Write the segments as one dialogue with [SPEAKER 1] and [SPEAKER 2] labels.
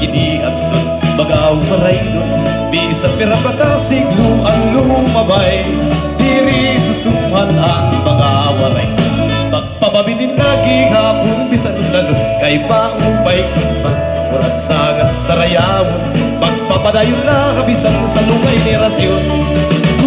[SPEAKER 1] inihatod bagaw maray nun. Bisan pira pagkasiglo ang lumabay, diri susumhan ang bagawaray. Pagpababilin na gihapon bisan lalo kay maupay kunman urat sa sarayawon. Pagpapadayon na kabisan sa lungay ni rasyon,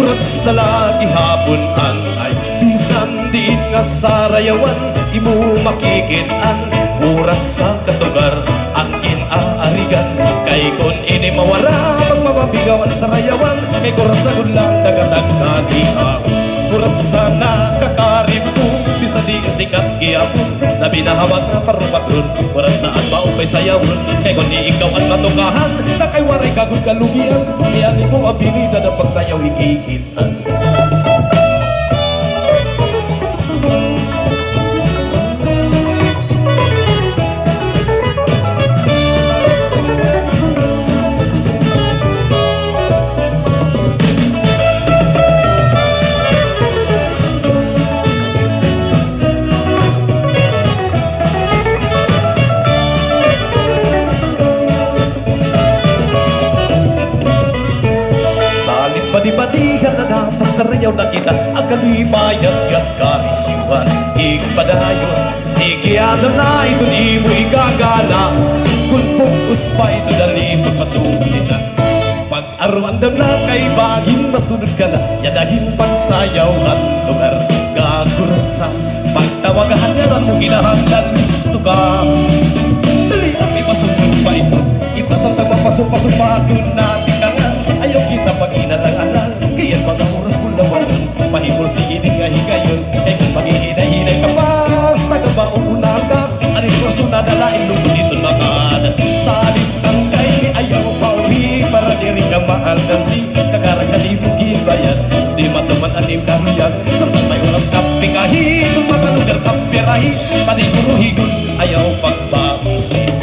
[SPEAKER 1] urat sa lagi hapon ang ay bisan diin nga sarayawan. Imo makikitan urat sa katugar ang inaarigan. Kay kon ini mawara pagmamabigaw at sarayawan, kay kurat sa gulang nagatagkadihaw. Kurat sa nakakarib ko bisa di sikat giyapon na binahawag nga parupatron. Kurat saan maupay sayawon, kay kon di ikaw ang matukahan sa kay waray kagod kalugian. Iyan mo abilidad ang pagsayaw hikikitan. Padi-padihan na dapat sa rayaw na kita ang kalibayat at karisiwan. Igpadayon, sige alam na ito'n imo igagana. Kung pugos pa ito dali magpasulitan. Pag-arwandam na kay baging masunod ka na, yadahin pagsayaw at lugar. Gagurat sa pagtawagahan na mo ginahanggan gusto ka. Dali ang ipasunod pa ito, ipasang nagpapasok-pasok pa doon natin ka nga. Ayaw kita pag inalang-alang, kaya mga oras kulawan. Mahimol si ining nga higayon, ay kung maghihinay-hinay ka pas tagabaunang ka, aning kurso na dalain lungkot ito'n makaan. Sa alisang kay ayaw pauwi para diri ka maaldan si kagaragali mo gibayan. Di mataman aning karuyan, samtang may oras ka pingahi, kung makalugar ka pirahi, paniguruhigon ayaw pagbamusin.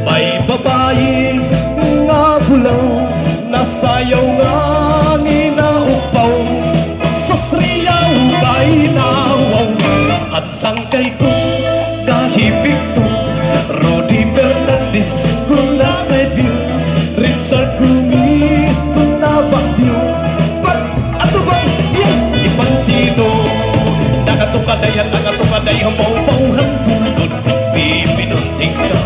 [SPEAKER 1] May babae nga bulaw, nasayaw nga ni naupaw, sasriyaw kay nawaw. At sangkay ko gahibig to, Rudy Fernandez kung nasaybil, Richard Cruz kung nabakbil. Pag ato bang yan ipanchito, nagatukadayan maupaw-pauhan bunod. Pipinunting ka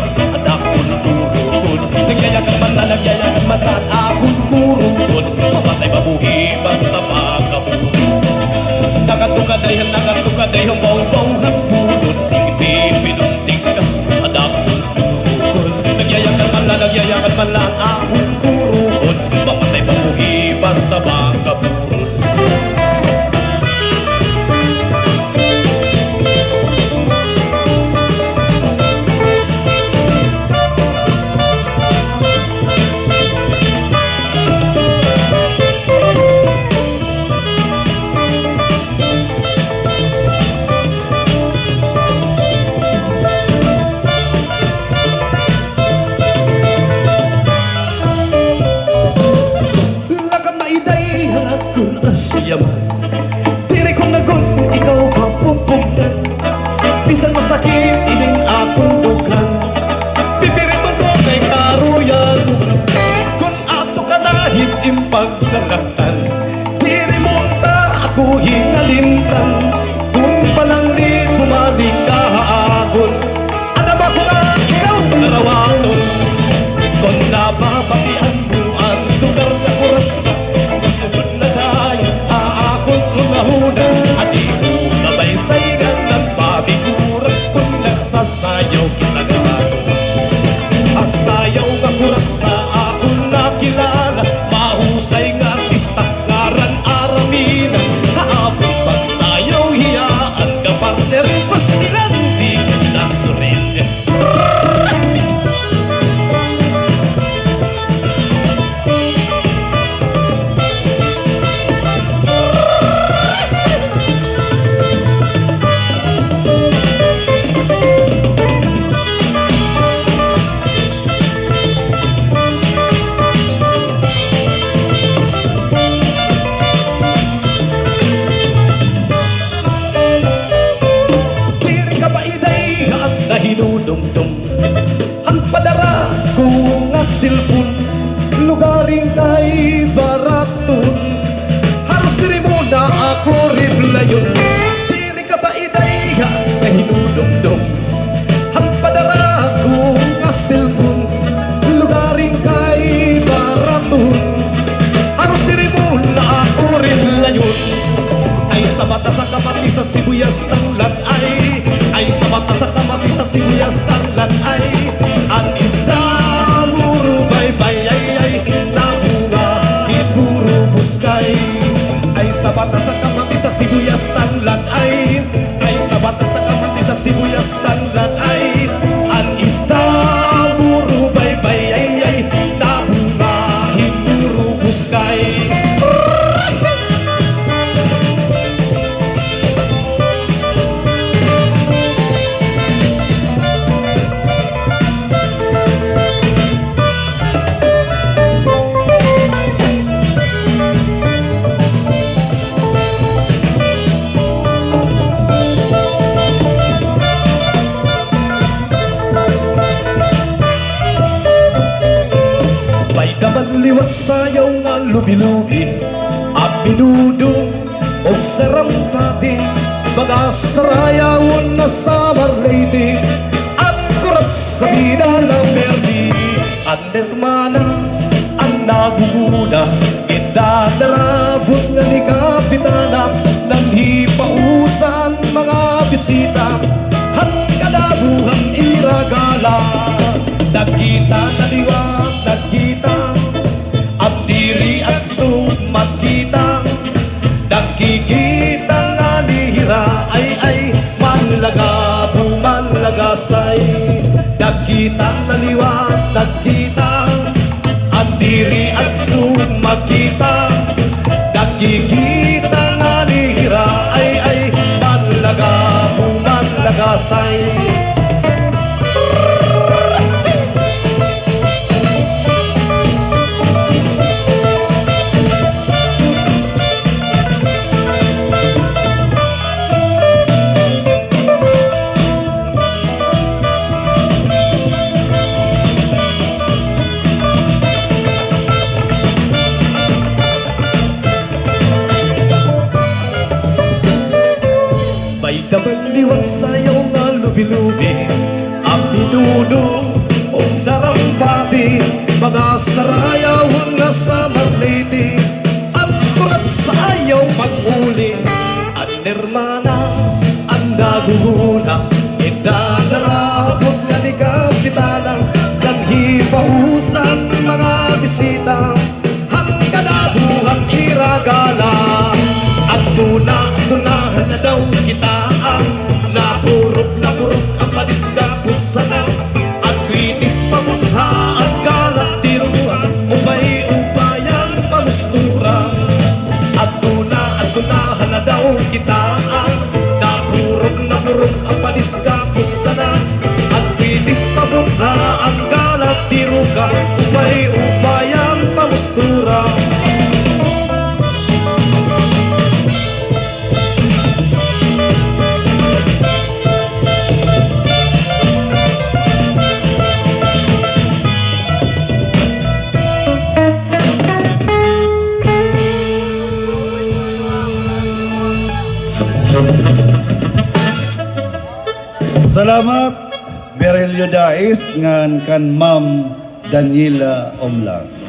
[SPEAKER 1] nagyayakan man at akong kurungkod, mamatay mabuhi basta magkabunod. Nagatukadayang bawang-bawang bunod, ipipinunting ka at akong kurungkod. Nagyayakan man lang akong kurungkod, mamatay mabuhi basta magkabunod. Diri kong nagon kung ikaw mapupugdan, bisan masakit ining akong dukan. Pipiriton ko kay karuyan, kung ato ka nahit impag nangatan. Diri mo ta ako hingalintan, kung pananglit bumalik ka haakon. Anam ako nga ikaw narawaton, kung nababatian mo ang lugar na kurat sa masunod na dayo. Adi ko kabaysaygan ng pabiguran, kung nagsasayaw kita gano. Asayaw ka kurat sa akong nakilala, mahusay nga artista ngaran aramina. Haapong pagsayaw hiyaan ka partner, pastilan di ka nasuril. silpon, lugaring kay baraton. Haros diri mo na ako riblayon, diri ka ba idaiha na hinudumdum. Hampadara ko nga silpon, lugaring kay baraton. Haros diri mo na ako riblayon. Ay sa mata sa kamati sa sibuyas ng lanay, ay sa mata sa kamati sa sibuyas ng lanay. Ang isda puro baybay, ay nabunga puro buskay. Ay sa mata sa kamati sa sibuyas ng lanay, ay sa mata sa kamati sa sibuyas ng lanay. Ang isda puro baybay, ay nabunga puro buskay. Liwat sayaw nga lubi-lubi, ang minudo o sarampati, mga sarayawon na summer lady, at kurat sa vida ng berdi. Ang hermana, ang naguguna, idadarabot nga ni kapitana, nang hipausan mga bisita, hangkadabuhang iragala. Nagkita na liwat, nagkita ang diri at sumakita, nagkikita nga nihira, ay manlaga bumanlagasay. Nagkita na liwat, nagkita ang diri at sumakita, nagkikita nga nihira, ay manlaga bumanlagasay. Liwat sayaw nga lubi-lubi, ang minudo o sarampati, mga sarayawon na summer lady, at kurat sayaw pag-uli. Ang hermana, ang nagugula, idadarabot nga ni kapitana, nang hipausan mga bisita, hangkadabuhang iragala. At tunahan na daw kita, napurok ang paniskapos sana. At kwinis pamutha ang galat tiruan, upay-upayan pamustura. At tunahan na daw kita, napurok ang paniskapos sana. At kwinis pamutha ang galat tiruan, upay-upayan pamustura.
[SPEAKER 2] Salamat Berelio Dais ngan kan Ma'am Daniela Omlang.